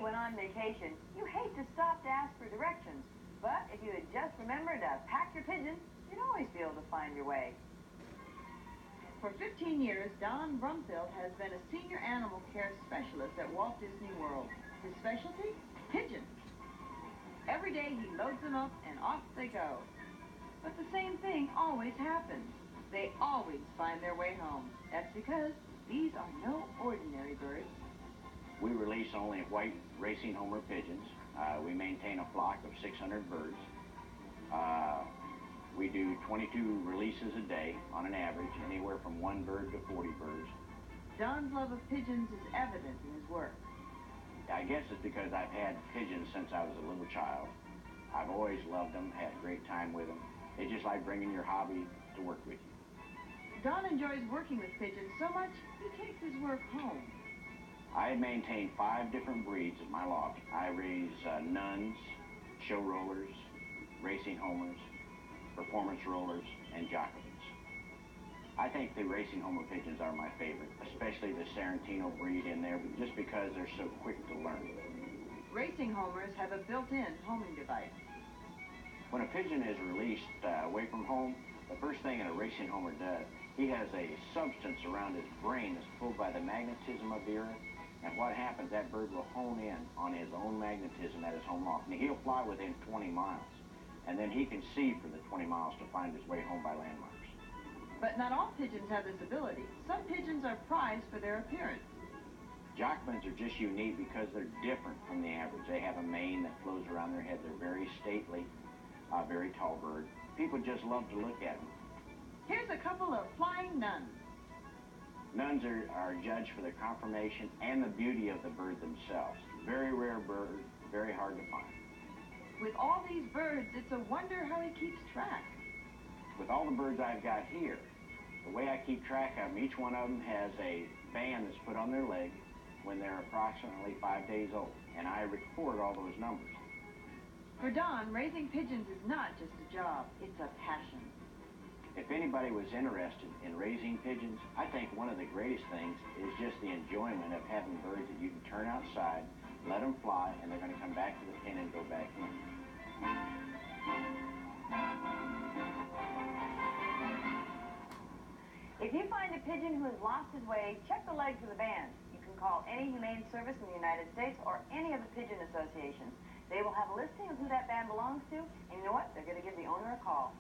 went on vacation, you hate to stop to ask for directions. But if you had just remembered to pack your pigeon, you'd always be able to find your way. For 15 years, Don Brumfield has been a senior animal care specialist at Walt Disney World. His specialty? Pigeons. Every day he loads them up and off they go. But the same thing always happens. They always find their way home. That's because these are no ordinary birds. We release only white racing homer pigeons. We maintain a flock of 600 birds. We do 22 releases a day on an average, anywhere from 1 bird to 40 birds. Don's love of pigeons is evident in his work. I guess it's because I've had pigeons since I was a little child. I've always loved them, had a great time with them. It's just like bringing your hobby to work with you. Don enjoys working with pigeons so much, he takes his work home. I maintain 5 different breeds at my loft. I raise nuns, show rollers, racing homers, performance rollers, and Jacobins. I think the racing homer pigeons are my favorite, especially the Sarantino breed in there, just because they're so quick to learn. Racing homers have a built-in homing device. When a pigeon is released away from home, the first thing a racing homer does, he has a substance around his brain that's pulled by the magnetism of the earth, and what happens, that bird will hone in on his own magnetism at his home loft, and he'll fly within 20 miles, and then he can see for the 20 miles to find his way home by landmarks. But not all pigeons have this ability. Some pigeons are prized for their appearance. Jacobins are just unique because they're different from the average. They have a mane that flows around their head. They're very stately, very tall bird. People just love to look at them. Here's a couple of flying nuns. Nuns are judged for their conformation and the beauty of the bird themselves. Very rare bird, very hard to find. With all these birds, it's a wonder how he keeps track. With all the birds I've got here, the way I keep track of them, each one of them has a band that's put on their leg when they're approximately 5 days old, and I record all those numbers. For Don, raising pigeons is not just a job, it's a passion. If anybody was interested in raising pigeons, I think one of the greatest things is just the enjoyment of having birds that you can turn outside, let them fly, and they're going to come back to the pen and go back in. If you find a pigeon who has lost his way, check the legs of the band. You can call any humane service in the United States or any of the pigeon associations. They will have a listing of who that band belongs to, and you know what? They're going to give the owner a call.